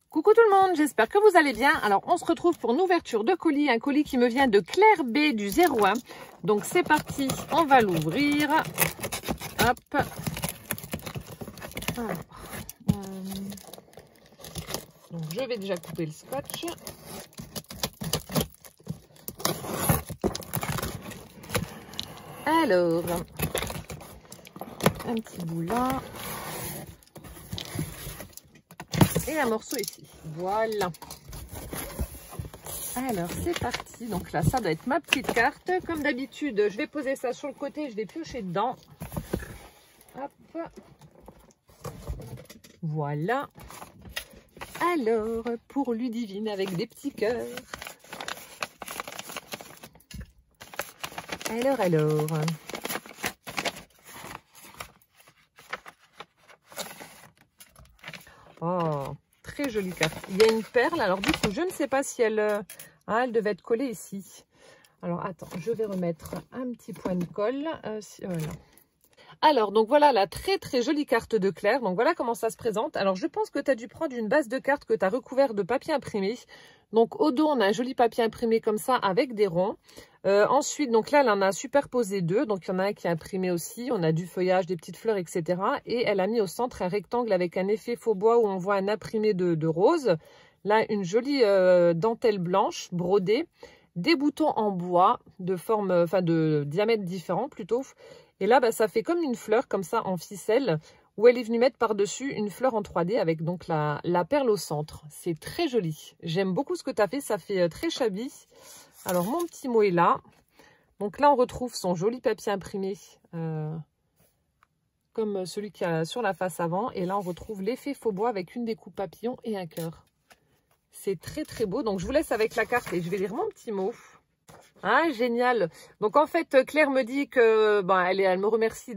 Coucou tout le monde, j'espère que vous allez bien. Alors on se retrouve pour une ouverture de colis, un colis qui me vient de Claire B du 01. Donc c'est parti, on va l'ouvrir. Hop. Alors, donc je vais déjà couper le scotch. Alors, un petit bout là. Et un morceau ici. Voilà. Alors, c'est parti. Donc là, ça doit être ma petite carte. Comme d'habitude, je vais poser ça sur le côté. Je vais piocher dedans. Hop. Voilà. Alors, pour Ludivine avec des petits cœurs. Alors. Oh, très jolie carte. Il y a une perle. Alors du coup, je ne sais pas si elle... elle devait être collée ici. Alors attends, je vais remettre un petit point de colle. Voilà. Alors, donc voilà la très jolie carte de Claire. Donc voilà comment ça se présente. Alors je pense que tu as dû prendre une base de carte que tu as recouvert de papier imprimé. Donc au dos, on a un joli papier imprimé comme ça avec des ronds. Ensuite, donc là, elle en a superposé deux. Donc il y en a un qui est imprimé aussi. On a du feuillage, des petites fleurs, etc. Et elle a mis au centre un rectangle avec un effet faux bois où on voit un imprimé de rose. Là, une jolie dentelle blanche brodée. Des boutons en bois de forme, enfin de diamètre différent plutôt. Et là, ça fait comme une fleur, comme ça, en ficelle, où elle est venue mettre par-dessus une fleur en 3D avec donc la perle au centre. C'est très joli. J'aime beaucoup ce que tu as fait. Ça fait très shabby. Alors, mon petit mot est là. Donc là, on retrouve son joli papier imprimé, comme celui qu'il y a sur la face avant. Et là, on retrouve l'effet faux bois avec une découpe papillon et un cœur. C'est très beau. Donc, je vous laisse avec la carte et je vais lire mon petit mot. Ah, génial. Donc, en fait, Claire me dit que elle me remercie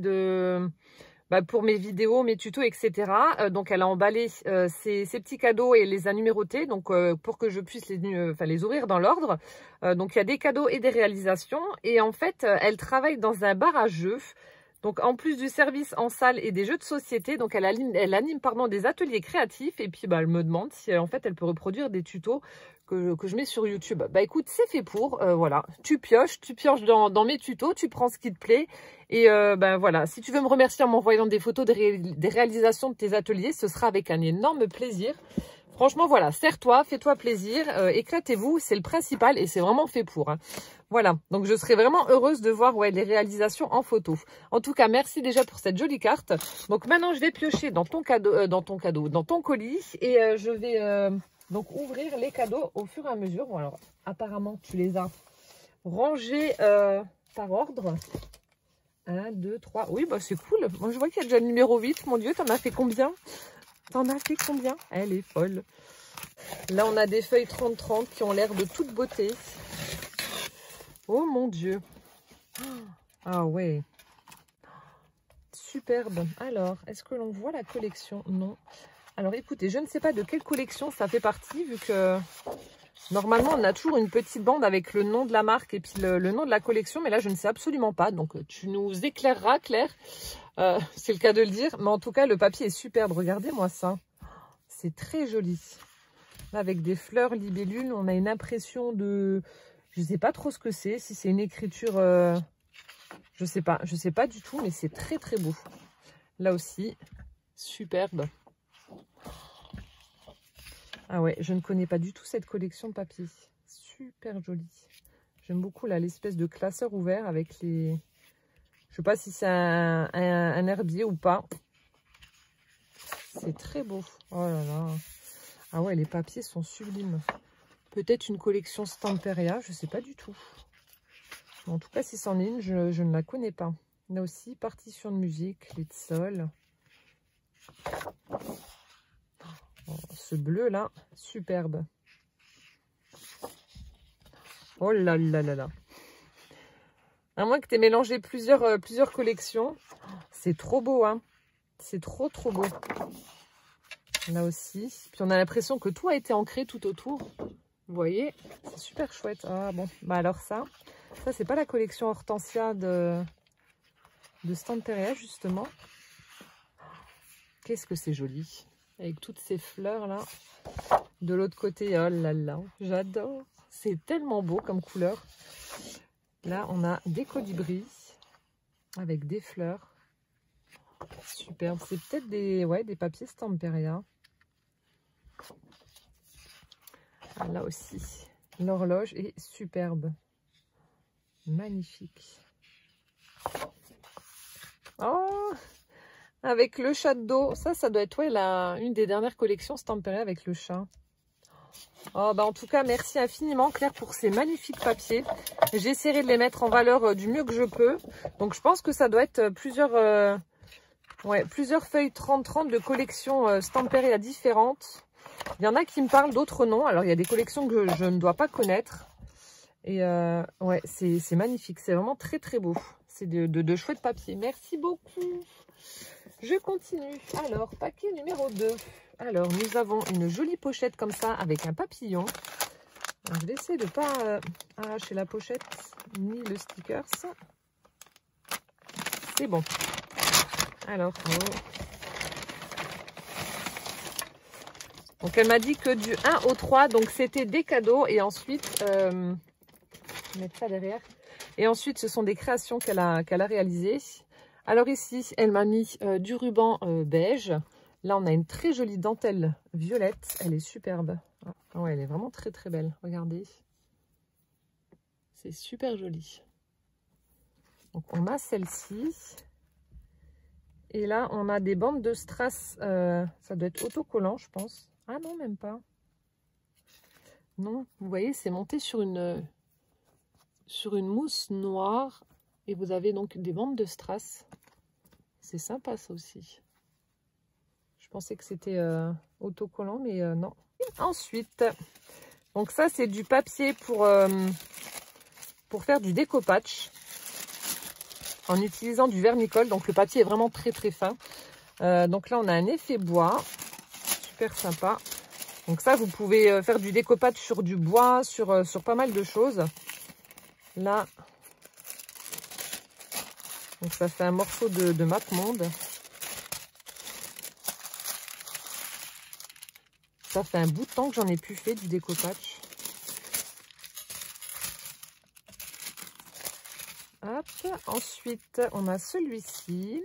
pour mes vidéos, mes tutos, etc. Donc, elle a emballé ses petits cadeaux et les a numérotés donc, pour que je puisse les ouvrir dans l'ordre. Donc, il y a des cadeaux et des réalisations. Et en fait, elle travaille dans un bar à jeux. Donc, en plus du service en salle et des jeux de société, donc elle anime des ateliers créatifs. Et puis, elle me demande si, en fait, elle peut reproduire des tutos que je mets sur YouTube. Écoute, c'est fait pour. Voilà, tu pioches dans mes tutos, tu prends ce qui te plaît. Et voilà, si tu veux me remercier en m'envoyant des photos des réalisations de tes ateliers, ce sera avec un énorme plaisir. Franchement, voilà, serre-toi, fais-toi plaisir, éclatez-vous, c'est le principal et c'est vraiment fait pour. Hein. Voilà, donc je serais vraiment heureuse de voir les réalisations en photo. En tout cas, merci déjà pour cette jolie carte. Donc maintenant, je vais piocher dans ton colis et je vais donc ouvrir les cadeaux au fur et à mesure. Bon, alors, apparemment, tu les as rangés par ordre. 1, 2, 3. Oui, c'est cool. Moi, je vois qu'il y a déjà le numéro 8. Mon Dieu, t'en as fait combien? T'en as fait combien? Elle est folle. Là, on a des feuilles 30-30 qui ont l'air de toute beauté. Oh mon Dieu. Ah ouais. Superbe. Alors, est-ce que l'on voit la collection? Non. Alors, écoutez, je ne sais pas de quelle collection ça fait partie, vu que normalement, on a toujours une petite bande avec le nom de la marque et puis le nom de la collection. Mais là, je ne sais absolument pas. Donc, tu nous éclaireras, Claire. C'est le cas de le dire. Mais en tout cas, le papier est superbe. Regardez-moi ça. C'est très joli. Là, avec des fleurs libellules, on a une impression de... Je ne sais pas trop ce que c'est. Si c'est une écriture... Je sais pas du tout. Mais c'est très beau. Là aussi, superbe. Ah ouais, je ne connais pas du tout cette collection de papier. Super jolie. J'aime beaucoup là l'espèce de classeur ouvert avec les... Je sais pas si c'est un herbier ou pas. C'est très beau. Oh là là. Ah ouais, les papiers sont sublimes. Peut-être une collection Stamperia, je sais pas du tout. En tout cas, si c'en est une, je ne la connais pas. Là aussi, partition de musique, les sol. Oh, ce bleu là, superbe. Oh là là là là. À moins que tu aies mélangé plusieurs collections. C'est trop beau, hein. C'est trop beau. Là aussi. Puis on a l'impression que tout a été ancré tout autour. Vous voyez, c'est super chouette. Ah bon, alors ça c'est pas la collection Hortensia de Stamperia justement. Qu'est-ce que c'est joli. avec toutes ces fleurs là. De l'autre côté, oh là là, j'adore. C'est tellement beau comme couleur. Là, on a des colibris avec des fleurs. Superbe. C'est peut-être des, ouais, des papiers Stamperia. Là aussi, l'horloge est superbe. Magnifique. Oh, avec le chat d'eau. Ça doit être ouais, une des dernières collections Stamperia avec le chat. Oh, bah en tout cas, merci infiniment Claire pour ces magnifiques papiers. J'essaierai de les mettre en valeur du mieux que je peux. Donc je pense que ça doit être plusieurs feuilles 30-30 de collections Stamperia différentes. Il y en a qui me parlent, d'autres non. Alors il y a des collections que je ne dois pas connaître. Et ouais, c'est magnifique. C'est vraiment très très beau. C'est de chouettes papiers. Merci beaucoup. Je continue. Alors, paquet numéro 2. Alors, nous avons une jolie pochette comme ça avec un papillon. Alors, je vais essayer de ne pas arracher la pochette ni le sticker. C'est bon. Alors, donc elle m'a dit que du 1 au 3, donc c'était des cadeaux. Et ensuite, je vais mettre ça derrière. Et ensuite, ce sont des créations qu'elle a réalisées. Alors ici, elle m'a mis du ruban beige. Là, on a une très jolie dentelle violette. Elle est superbe. Ah ouais, elle est vraiment très très belle. Regardez. C'est super joli. Donc, on a celle-ci. Et là, on a des bandes de strass. Ça doit être autocollant, je pense. Ah non, même pas. Non, vous voyez, c'est monté sur une mousse noire. Et vous avez donc des bandes de strass. C'est sympa, ça aussi. Je pensais que c'était autocollant, mais non. Et ensuite, donc ça, c'est du papier pour faire du découpage en utilisant du vernicole. Donc, le papier est vraiment très, très fin. Donc là, on a un effet bois. Super sympa. Donc ça, vous pouvez faire du découpage sur du bois, sur pas mal de choses. Là, donc ça fait un morceau de mappemonde. Ça fait un bout de temps que j'en ai plus fait du découpage. Hop. Ensuite, on a celui-ci.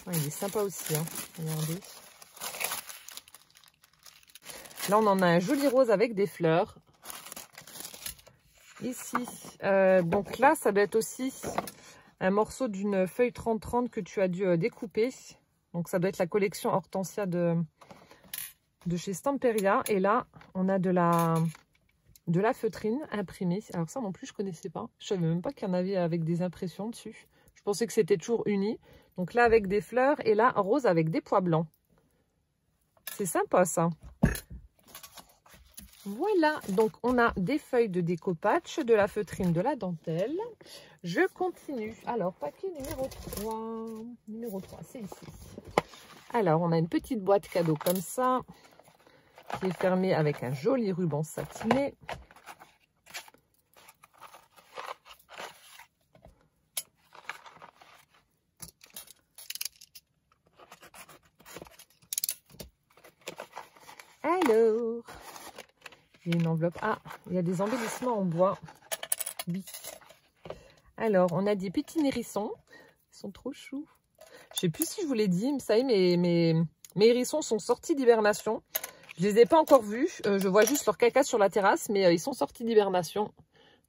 Oh, il est sympa aussi, hein. Regardez. Là, on en a un joli rose avec des fleurs. Ici, donc là, ça doit être aussi un morceau d'une feuille 30-30 que tu as dû découper. Donc, ça doit être la collection Hortensia de chez Stamperia. Et là, on a de la feutrine imprimée. Alors ça non plus, je ne connaissais pas. Je ne savais même pas qu'il y en avait avec des impressions dessus. Je pensais que c'était toujours uni. Donc là, avec des fleurs. Et là, rose avec des pois blancs. C'est sympa, ça. Voilà, donc on a des feuilles de découpage, de la feutrine, de la dentelle. Je continue. Alors, paquet numéro 3. Numéro 3, c'est ici. Alors, on a une petite boîte cadeau comme ça, qui est fermée avec un joli ruban satiné. Alors, il y a une enveloppe. Ah, il y a des embellissements en bois. Oui. Alors, on a des petits hérissons. Ils sont trop choux. Je ne sais plus si je vous l'ai dit. Ça y est, mes hérissons sont sortis d'hibernation. Je ne les ai pas encore vus. Je vois juste leur caca sur la terrasse, mais ils sont sortis d'hibernation.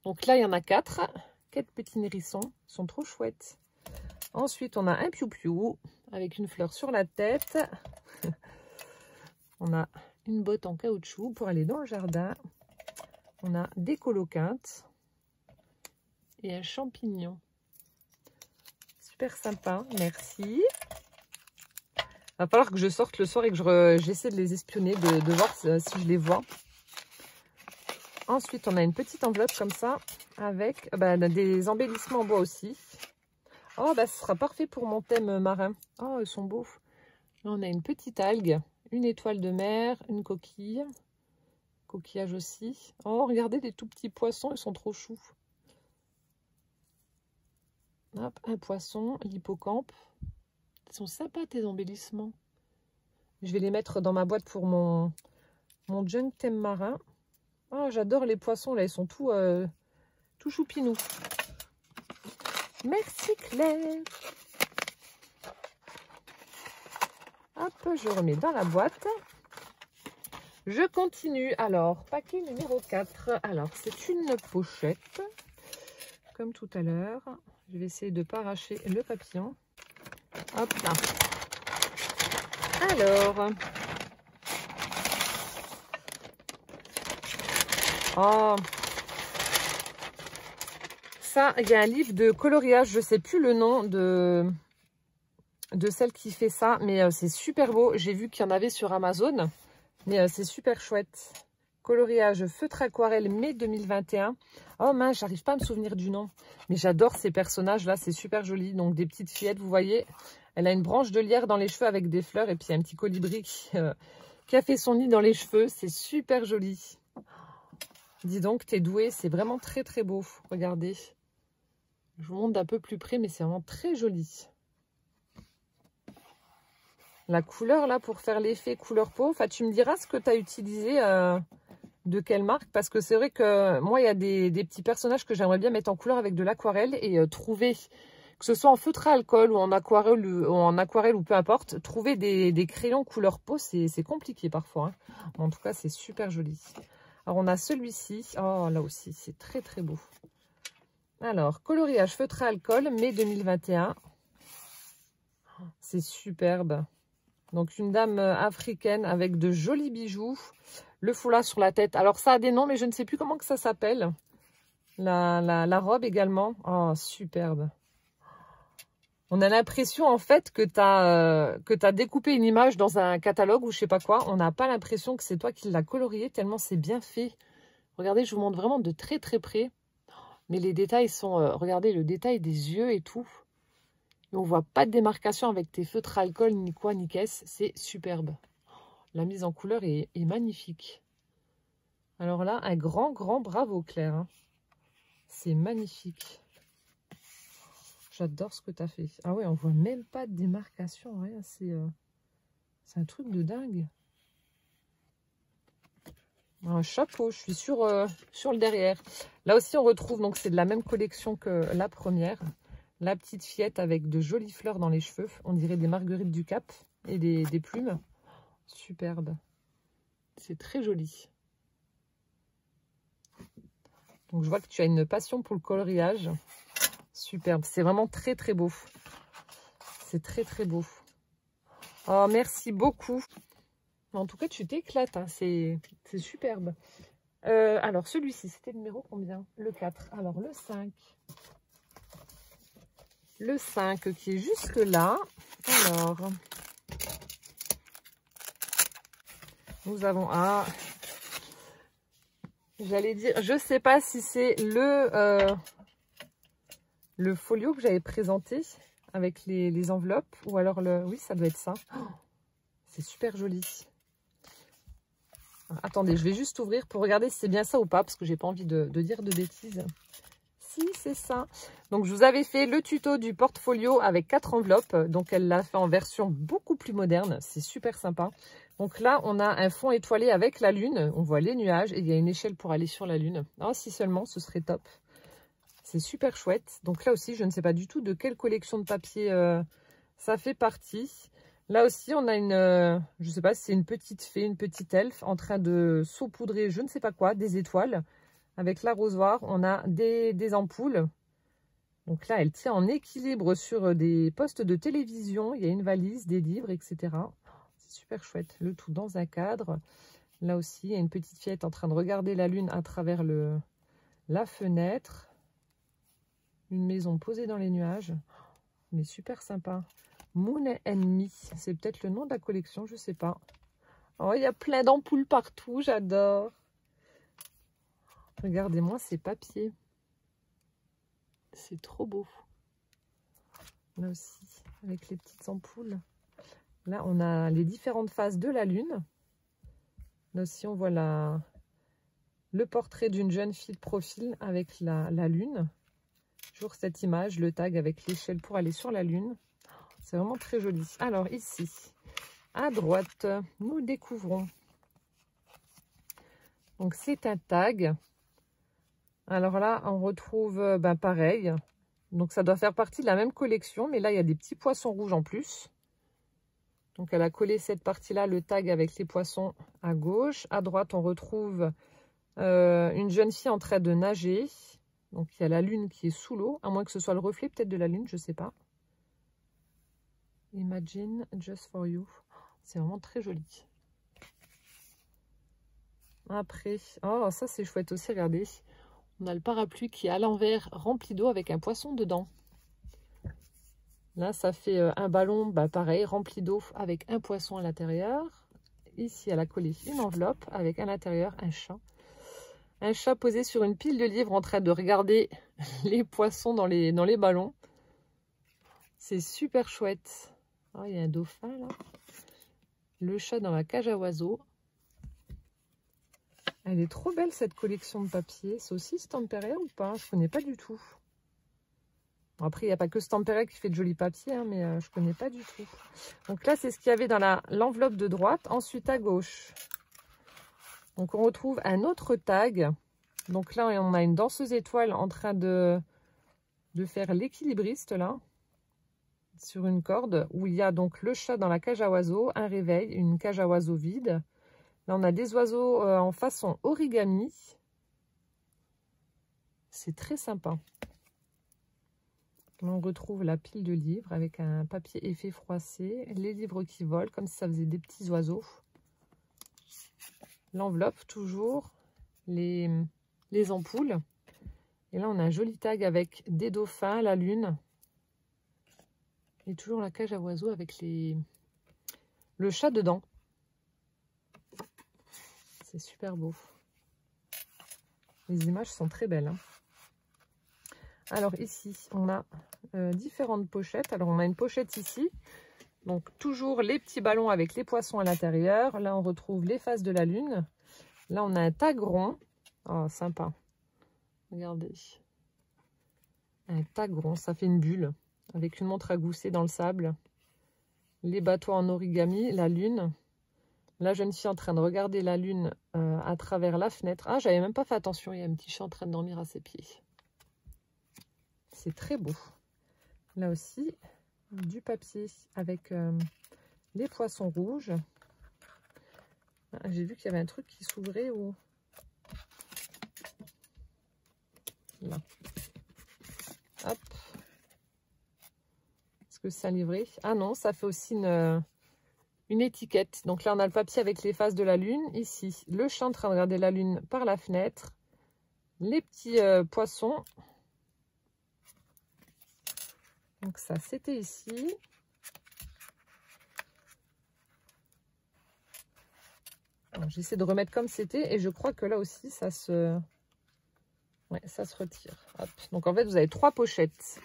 Donc là, il y en a 4. 4 petits hérissons. Ils sont trop chouettes. Ensuite, on a un piou-piou avec une fleur sur la tête. On a une botte en caoutchouc pour aller dans le jardin. On a des coloquintes et un champignon. Super sympa, merci. Va falloir que je sorte le soir et que j'essaie de les espionner, de voir si je les vois. Ensuite, on a une petite enveloppe comme ça avec des embellissements en bois aussi. Oh, ce sera parfait pour mon thème marin. Oh, ils sont beaux. Là, on a une petite algue, une étoile de mer, une coquille. Coquillage aussi. Oh, regardez des tout petits poissons, ils sont trop choux. Hop, un poisson, l'hippocampe. Ils sont sympas tes embellissements. Je vais les mettre dans ma boîte pour mon junk thème marin. Oh, j'adore les poissons, là, ils sont tout choupinous. Merci Claire. Hop, je remets dans la boîte. Je continue. Alors, paquet numéro 4. Alors, c'est une pochette. Comme tout à l'heure. Je vais essayer de ne pas arracher le papillon. Hop là. Alors. Oh. Ça, il y a un livre de coloriage. Je ne sais plus le nom de celle qui fait ça. Mais c'est super beau. J'ai vu qu'il y en avait sur Amazon. Mais c'est super chouette. Coloriage feutre aquarelle mai 2021. Oh mince, j'arrive pas à me souvenir du nom. Mais j'adore ces personnages-là, c'est super joli. Donc des petites fillettes, vous voyez. Elle a une branche de lierre dans les cheveux avec des fleurs. Et puis un petit colibri qui a fait son nid dans les cheveux. C'est super joli. Dis donc, t'es douée. C'est vraiment très très beau. Regardez. Je vous montre d'un peu plus près, mais c'est vraiment très joli. La couleur là pour faire l'effet couleur peau. Enfin, tu me diras ce que tu as utilisé. De quelle marque, parce que c'est vrai que moi il y a des petits personnages que j'aimerais bien mettre en couleur avec de l'aquarelle et trouver, que ce soit en feutre à alcool ou en aquarelle ou peu importe, trouver des crayons couleur peau, c'est compliqué parfois, hein. En tout cas c'est super joli. Alors on a celui-ci, oh là aussi c'est très très beau. Alors coloriage feutre à alcool mai 2021, c'est superbe. Donc une dame africaine avec de jolis bijoux. Le foulard sur la tête. Alors ça a des noms, mais je ne sais plus comment que ça s'appelle. La robe également. Oh, superbe. On a l'impression en fait que tu as découpé une image dans un catalogue ou je sais pas quoi. On n'a pas l'impression que c'est toi qui l'as colorié tellement c'est bien fait. Regardez, je vous montre vraiment de très très près. Mais les détails sont... regardez le détail des yeux et tout. Et on voit pas de démarcation avec tes feutres alcool ni quoi ni qu'est-ce. C'est superbe. La mise en couleur est magnifique. Alors là, un grand bravo Claire, hein. C'est magnifique. J'adore ce que tu as fait. Ah ouais, on voit même pas de démarcation, rien. C'est un truc de dingue. Un chapeau, je suis sur le derrière. Là aussi, on retrouve, donc c'est de la même collection que la première. La petite fillette avec de jolies fleurs dans les cheveux. On dirait des marguerites du Cap et des plumes. Superbe. C'est très joli. Donc je vois que tu as une passion pour le coloriage. Superbe. C'est vraiment très très beau. C'est très très beau. Oh, merci beaucoup. En tout cas, tu t'éclates, hein. C'est superbe. Alors celui-ci, c'était le numéro combien? Le 4. Alors le 5. Le 5 qui est jusque là. Alors... nous avons j'allais dire, je sais pas si c'est le folio que j'avais présenté avec les enveloppes ou alors oui, ça doit être ça. Oh, c'est super joli. Attendez, je vais juste ouvrir pour regarder si c'est bien ça ou pas parce que j'ai pas envie de dire de bêtises. Si, c'est ça. Donc, je vous avais fait le tuto du portfolio avec 4 enveloppes. Donc, elle l'a fait en version beaucoup plus moderne. C'est super sympa. Donc là, on a un fond étoilé avec la lune. On voit les nuages et il y a une échelle pour aller sur la lune. Oh, si seulement, ce serait top. C'est super chouette. Donc là aussi, je ne sais pas du tout de quelle collection de papier ça fait partie. Là aussi, on a une, je ne sais pas si c'est une petite fée, une petite elfe en train de saupoudrer, je ne sais pas quoi, des étoiles. Avec l'arrosoir, on a des ampoules. Donc là, elle tient en équilibre sur des postes de télévision. Il y a une valise, des livres, etc. C'est super chouette. Le tout dans un cadre. Là aussi, il y a une petite fillette en train de regarder la lune à travers la fenêtre. Une maison posée dans les nuages. Mais super sympa. Moon and Me. C'est peut-être le nom de la collection, je ne sais pas. Oh, il y a plein d'ampoules partout. J'adore. Regardez-moi ces papiers. C'est trop beau. Là aussi, avec les petites ampoules. Là, on a les différentes phases de la lune. Là aussi, on voit le portrait d'une jeune fille de profil avec la lune. Toujours cette image, le tag avec l'échelle pour aller sur la lune. C'est vraiment très joli. Alors ici, à droite, nous découvrons. Donc c'est un tag. Alors là, on retrouve pareil. Donc ça doit faire partie de la même collection, mais là il y a des petits poissons rouges en plus. Donc elle a collé cette partie-là, le tag avec les poissons à gauche. À droite, on retrouve une jeune fille en train de nager. Donc il y a la lune qui est sous l'eau, à moins que ce soit le reflet peut-être de la lune, je ne sais pas. Imagine just for you. C'est vraiment très joli. Après, oh ça c'est chouette aussi, regardez. On a le parapluie qui est à l'envers, rempli d'eau avec un poisson dedans. Là, ça fait un ballon, pareil, rempli d'eau avec un poisson à l'intérieur. Ici, elle a collé une enveloppe avec à l'intérieur un chat. Un chat posé sur une pile de livres en train de regarder les poissons dans les ballons. C'est super chouette. Oh, il y a un dauphin là. Le chat dans la cage à oiseaux. Elle est trop belle cette collection de papier. C'est aussi Stamperia ou pas? Je ne connais pas du tout. Bon, après, il n'y a pas que Stamperia qui fait de jolis papiers, hein, mais je ne connais pas du tout. Donc là, c'est ce qu'il y avait dans l'enveloppe de droite. Ensuite, à gauche, donc on retrouve un autre tag. Donc là, on a une danseuse étoile en train de faire l'équilibriste là, sur une corde, où il y a donc le chat dans la cage à oiseaux, un réveil, une cage à oiseaux vide. Là, on a des oiseaux en façon origami. C'est très sympa. Là, on retrouve la pile de livres avec un papier effet froissé. Les livres qui volent, comme si ça faisait des petits oiseaux. L'enveloppe, toujours. Les ampoules. Et là, on a un joli tag avec des dauphins, la lune. Et toujours la cage à oiseaux avec le chat dedans. C'est super beau. Les images sont très belles. Hein. Alors ici, on a différentes pochettes. Alors on a une pochette ici. Donc toujours les petits ballons avec les poissons à l'intérieur. Là, on retrouve les faces de la lune. Là, on a un tag rond. Oh, sympa. Regardez. Un tag rond, ça fait une bulle. Avec une montre à gousset dans le sable. Les bateaux en origami, la lune. La jeune fille en train de regarder la lune à travers la fenêtre. Ah, j'avais même pas fait attention, il y a un petit chat en train de dormir à ses pieds. C'est très beau. Là aussi, du papier avec les poissons rouges. Ah, j'ai vu qu'il y avait un truc qui s'ouvrait ou... Là. Hop. Est-ce que c'est un livret? Ah non, ça fait aussi une étiquette. Donc là, on a le papier avec les faces de la lune. Ici, le chat en train de regarder la lune par la fenêtre. Les petits poissons. Donc ça, c'était ici. J'essaie de remettre comme c'était. Et je crois que là aussi, ça se retire. Hop. Donc en fait, vous avez 3 pochettes.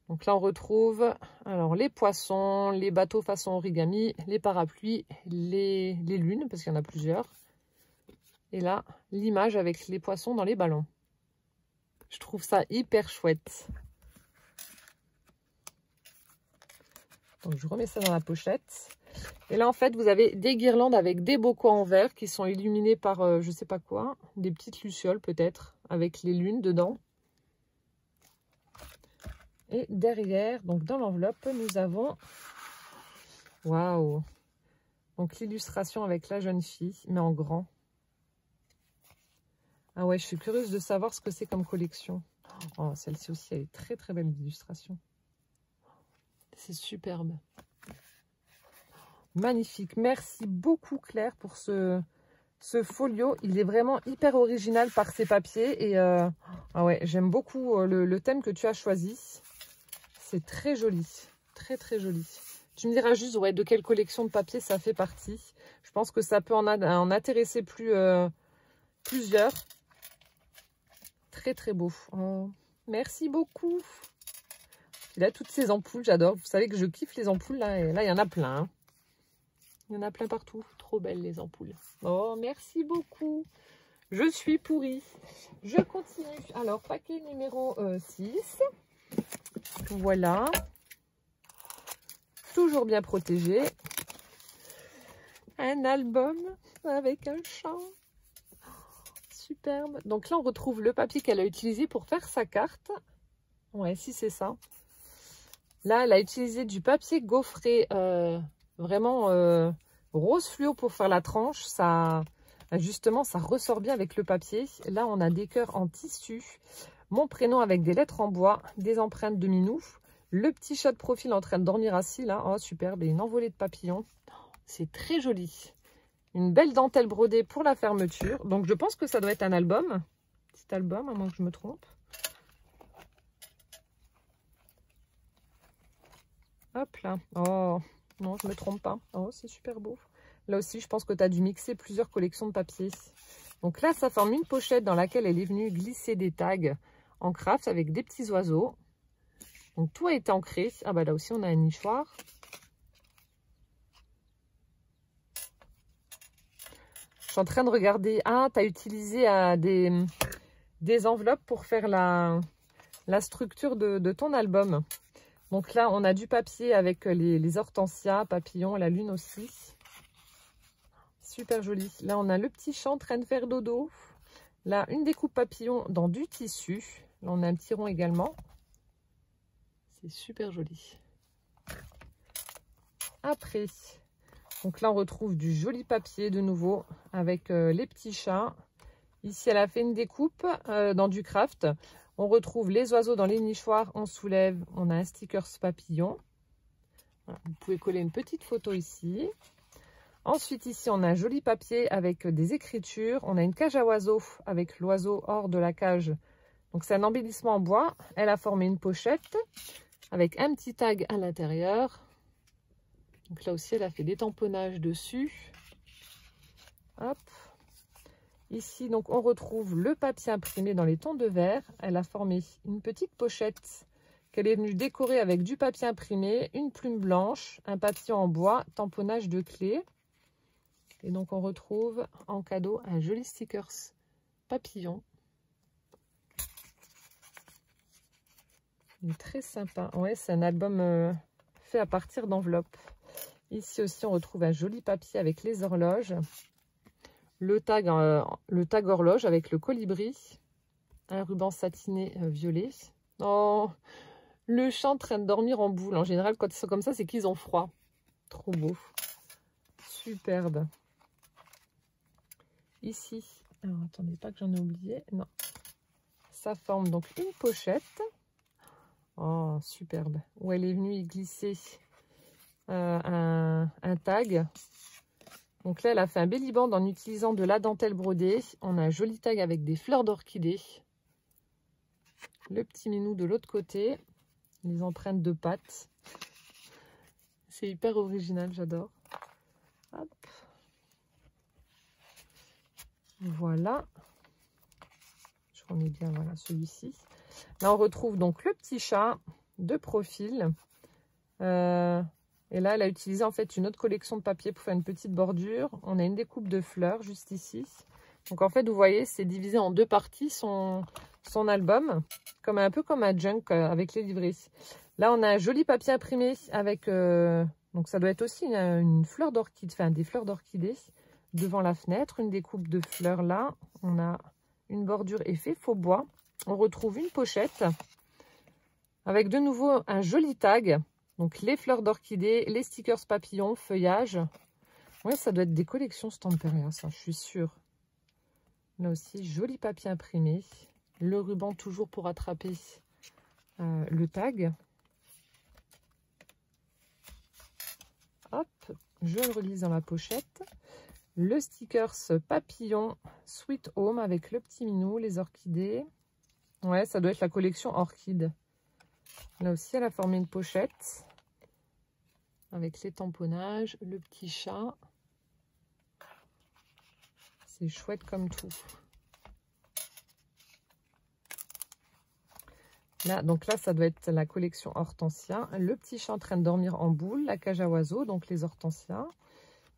Donc là, on retrouve alors les poissons, les bateaux façon origami, les parapluies, les lunes, parce qu'il y en a plusieurs. Et là, l'image avec les poissons dans les ballons. Je trouve ça hyper chouette. Donc, je remets ça dans la pochette. Et là, en fait, vous avez des guirlandes avec des bocaux en verre qui sont illuminés par, je sais pas quoi, des petites lucioles peut-être, avec les lunes dedans. Et derrière, donc dans l'enveloppe, nous avons... Waouh! Donc l'illustration avec la jeune fille, mais en grand. Ah ouais, je suis curieuse de savoir ce que c'est comme collection. Oh, celle-ci aussi, elle est très très belle l'illustration. C'est superbe. Magnifique. Merci beaucoup Claire pour ce folio. Il est vraiment hyper original par ses papiers. Et ah ouais, j'aime beaucoup le thème que tu as choisi. C'est très joli. Très très joli. Tu me diras juste ouais, de quelle collection de papier ça fait partie. Je pense que ça peut en intéresser plusieurs. Très très beau. Oh, merci beaucoup. Il a toutes ces ampoules, j'adore. Vous savez que je kiffe les ampoules là. Et là, il y en a plein. Hein. Il y en a plein partout. Trop belles les ampoules. Oh, merci beaucoup. Je suis pourrie. Je continue. Alors, paquet numéro 6. Voilà. toujours bien protégé. Un album avec un chat. Superbe. Donc là, on retrouve le papier qu'elle a utilisé pour faire sa carte. Ouais, si c'est ça. Là, elle a utilisé du papier gaufré, vraiment rose fluo pour faire la tranche. Ça, justement, ça ressort bien avec le papier. Là, on a des cœurs en tissu. Mon prénom avec des lettres en bois, des empreintes de minou. Le petit chat de profil en train de dormir assis là. Oh, superbe. Et une envolée de papillons. C'est très joli. Une belle dentelle brodée pour la fermeture. Donc, je pense que ça doit être un album. Petit album, à moins que je me trompe. Hop là. Oh, non, je ne me trompe pas. Oh, c'est super beau. Là aussi, je pense que tu as dû mixer plusieurs collections de papier. Donc là, ça forme une pochette dans laquelle elle est venue glisser des tags en craft avec des petits oiseaux. Donc, tout a été ancré. Ah bah là aussi, on a un nichoir. Je suis en train de regarder. Ah, tu as utilisé des enveloppes pour faire la structure de ton album. Donc là, on a du papier avec les hortensias, papillons, la lune aussi. Super joli. Là, on a le petit chat en train de faire dodo. Là, une découpe papillon dans du tissu. Là, on a un petit rond également. C'est super joli. Après, donc là, on retrouve du joli papier de nouveau avec les petits chats. Ici, elle a fait une découpe dans du craft. On retrouve les oiseaux dans les nichoirs. On soulève. On a un sticker papillon. Voilà, vous pouvez coller une petite photo ici. Ensuite, ici, on a un joli papier avec des écritures. On a une cage à oiseaux avec l'oiseau hors de la cage. Donc, c'est un embellissement en bois. Elle a formé une pochette avec un petit tag à l'intérieur. Donc là aussi, elle a fait des tamponnages dessus. Hop. Ici, donc, on retrouve le papier imprimé dans les tons de vert. Elle a formé une petite pochette qu'elle est venue décorer avec du papier imprimé, une plume blanche, un papillon en bois, tamponnage de clés. Et donc, on retrouve en cadeau un joli sticker papillon. Il est très sympa. Ouais, c'est un album fait à partir d'enveloppes. Ici aussi, on retrouve un joli papier avec les horloges. Le tag horloge avec le colibri. Un ruban satiné violet. Oh, le chat en train de dormir en boule. En général, quand ils sont comme ça, c'est qu'ils ont froid. Trop beau. Superbe. Ici, alors attendez, pas que j'en ai oublié. Non. Ça forme donc une pochette. Oh, superbe. Où elle est venue y glisser un tag. Donc là, elle a fait un bellyband en utilisant de la dentelle brodée. On a un joli tag avec des fleurs d'orchidée. Le petit minou de l'autre côté. Les empreintes de pattes. C'est hyper original, j'adore. Hop. Voilà. Je remets bien, voilà, celui-ci. Là, on retrouve donc le petit chat de profil. Et là, elle a utilisé en fait une autre collection de papier pour faire une petite bordure. On a une découpe de fleurs juste ici. Donc en fait, vous voyez, c'est divisé en deux parties son album, un peu comme un junk avec les livrets. Là, on a un joli papier imprimé avec, donc ça doit être aussi une fleur d'orchidée, enfin des fleurs d'orchidée devant la fenêtre. Une découpe de fleurs là. On a une bordure effet faux bois. On retrouve une pochette avec de nouveau un joli tag. Donc, les fleurs d'orchidée, les stickers papillons, feuillage. Oui, ça doit être des collections Stamperia, ça, je suis sûre. Là aussi, joli papier imprimé. Le ruban toujours pour attraper le tag. Hop, je le relise dans la pochette. Le stickers papillon Sweet Home avec le petit minou, les orchidées. Ouais, ça doit être la collection orchide. Là aussi, elle a formé une pochette avec les tamponnages, le petit chat. C'est chouette comme tout. Là, donc là, ça doit être la collection hortensia. Le petit chat en train de dormir en boule, la cage à oiseaux, donc les hortensias.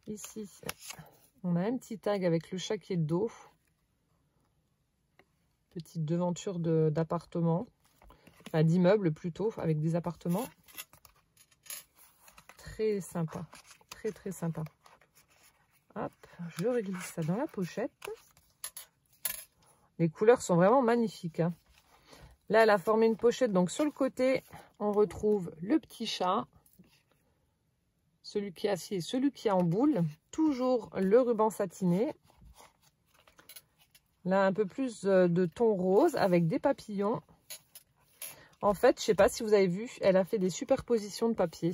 Ici, on a un petit tag avec le chat qui est de dos. Petite devanture d'appartement. Enfin, d'immeuble plutôt, avec des appartements. très sympa. Très, très sympa. Hop, je réglisse ça dans la pochette. Les couleurs sont vraiment magnifiques, hein. Là, elle a formé une pochette. Donc, sur le côté, on retrouve le petit chat. Celui qui est assis et celui qui est en boule. Toujours le ruban satiné. Là, un peu plus de ton rose avec des papillons. En fait, je ne sais pas si vous avez vu, elle a fait des superpositions de papier.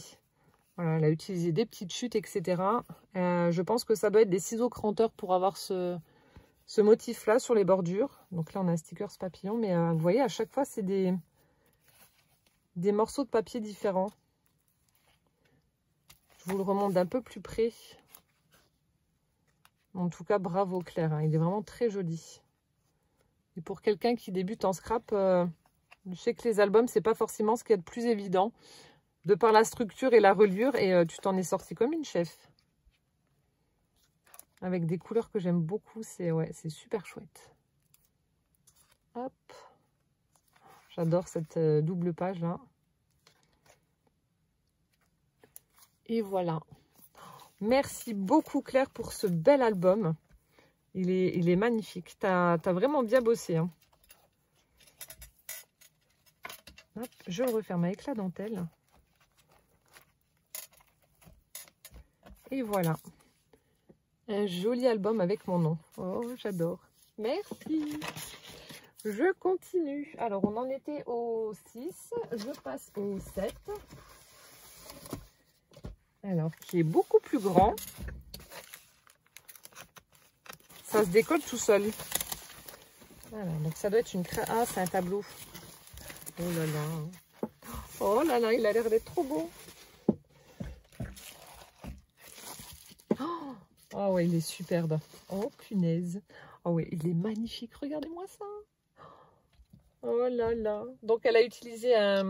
Voilà, elle a utilisé des petites chutes, etc. Je pense que ça doit être des ciseaux cranteurs pour avoir ce motif-là sur les bordures. Donc là, on a un sticker papillon. Mais vous voyez, à chaque fois, c'est des morceaux de papier différents. Je vous le remonte d'un peu plus près. En tout cas, bravo Claire, hein, il est vraiment très joli. Et pour quelqu'un qui débute en scrap, je sais que les albums, c'est pas forcément ce qu'il y a de plus évident, de par la structure et la reliure, et tu t'en es sorti comme une chef. Avec des couleurs que j'aime beaucoup, c'est super chouette. Hop. J'adore cette double page là. Et voilà. Merci beaucoup Claire pour ce bel album. Il est magnifique. T'as vraiment bien bossé, hein. Hop, je le referme avec la dentelle. Et voilà. Un joli album avec mon nom. Oh, j'adore. Merci. Je continue. Alors, on en était au 6. Je passe au 7. Alors, qui est beaucoup plus grand. Ça se décolle tout seul. Voilà, donc ça doit être une ah, c'est un tableau. Oh là là. Oh là là, il a l'air d'être trop beau. Oh ouais, il est superbe. Oh punaise. Oh ouais, il est magnifique. Regardez-moi ça. Oh là là. Donc elle a utilisé un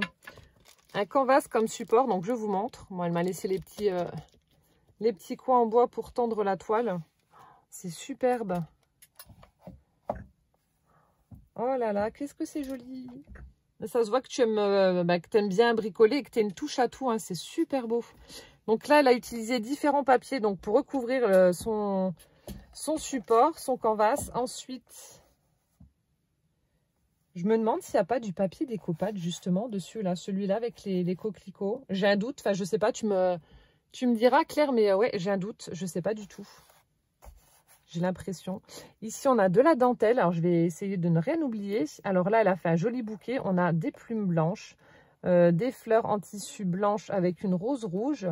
canvas comme support. Donc je vous montre. Moi, elle m'a laissé les petits coins en bois pour tendre la toile. C'est superbe. Oh là là, qu'est-ce que c'est joli. Ça se voit que tu aimes bien bricoler et que tu as une touche à tout, hein. C'est super beau. Donc là, elle a utilisé différents papiers donc pour recouvrir son support, son canvas. Ensuite, je me demande s'il n'y a pas du papier découpage justement dessus, là, celui-là avec les coquelicots. J'ai un doute, enfin je sais pas, tu me diras Claire, mais ouais, j'ai un doute, je sais pas du tout. J'ai l'impression. Ici, on a de la dentelle. Alors, je vais essayer de ne rien oublier. Alors là, elle a fait un joli bouquet. On a des plumes blanches, des fleurs en tissu blanche avec une rose rouge.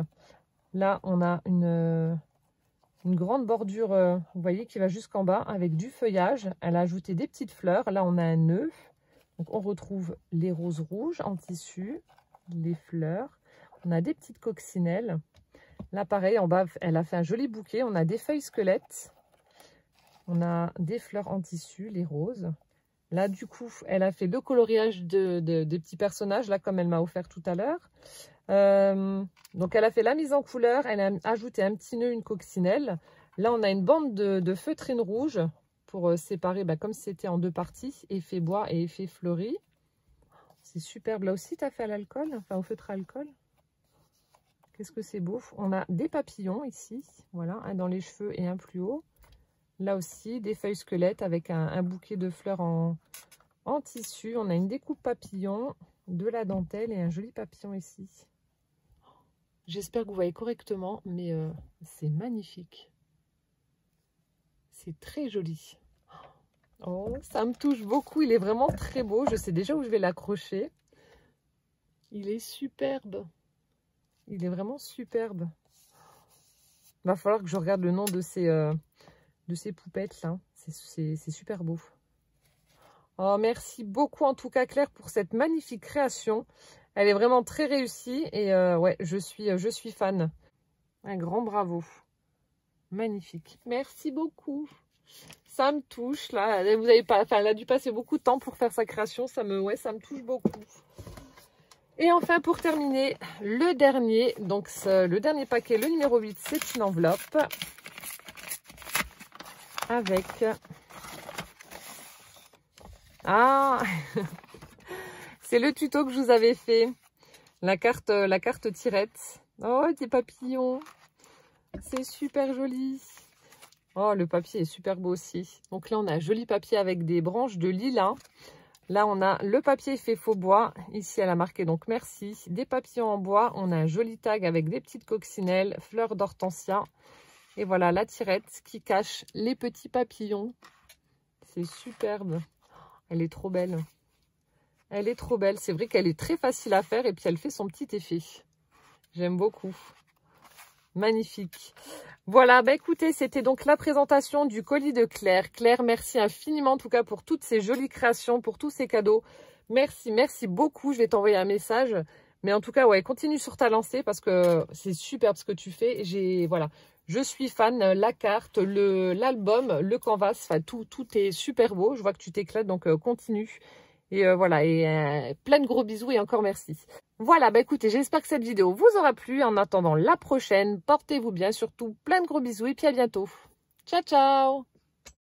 Là, on a une grande bordure, vous voyez, qui va jusqu'en bas avec du feuillage. Elle a ajouté des petites fleurs. Là, on a un nœud. Donc, on retrouve les roses rouges en tissu, les fleurs. On a des petites coccinelles. Là, pareil, en bas, elle a fait un joli bouquet. On a des feuilles squelettes. On a des fleurs en tissu, les roses. Là, du coup, elle a fait le coloriage des petits personnages, là, comme elle m'a offert tout à l'heure. Donc, elle a fait la mise en couleur. Elle a ajouté un petit nœud, une coccinelle. Là, on a une bande de feutrine rouge pour séparer, comme si c'était en deux parties, effet bois et effet fleuri. C'est superbe. Là aussi, tu as fait à l'alcool, enfin au feutre à alcool. Qu'est-ce que c'est beau. On a des papillons ici, voilà, un dans les cheveux et un plus haut. Là aussi, des feuilles squelettes avec un bouquet de fleurs en tissu. On a une découpe papillon, de la dentelle et un joli papillon ici. J'espère que vous voyez correctement, mais c'est magnifique. C'est très joli. Oh, ça me touche beaucoup. Il est vraiment très beau. Je sais déjà où je vais l'accrocher. Il est superbe. Il est vraiment superbe. Il va falloir que je regarde le nom de ces poupettes là. C'est super beau. Oh, merci beaucoup en tout cas Claire pour cette magnifique création. Elle est vraiment très réussie et ouais, je suis fan. Un grand bravo. Magnifique. Merci beaucoup. Ça me touche là. Vous avez pas, enfin, elle a dû passer beaucoup de temps pour faire sa création. Ça me touche beaucoup. Et enfin, pour terminer, le dernier. Donc, le dernier paquet, le numéro 8, c'est une enveloppe avec... Ah c'est le tuto que je vous avais fait. La carte tirette. Oh, des papillons. C'est super joli. Oh, le papier est super beau aussi. Donc là, on a un joli papier avec des branches de lilas. Là, on a le papier fait faux bois. Ici, elle a marqué donc merci. Des papillons en bois. On a un joli tag avec des petites coccinelles, fleurs d'hortensia. Et voilà la tirette qui cache les petits papillons. C'est superbe. Elle est trop belle. Elle est trop belle. C'est vrai qu'elle est très facile à faire et puis elle fait son petit effet. J'aime beaucoup. Magnifique. Voilà, bah écoutez, c'était donc la présentation du colis de Claire. Claire, merci infiniment en tout cas pour toutes ces jolies créations, pour tous ces cadeaux. Merci, merci beaucoup. Je vais t'envoyer un message. Mais en tout cas, ouais, continue sur ta lancée parce que c'est superbe ce que tu fais. Voilà, je suis fan. La carte, l'album, le canvas, enfin tout est super beau. Je vois que tu t'éclates, donc continue. Et voilà, et plein de gros bisous et encore merci. Voilà, bah écoutez, j'espère que cette vidéo vous aura plu. En attendant la prochaine, portez-vous bien, surtout plein de gros bisous et puis à bientôt. Ciao, ciao!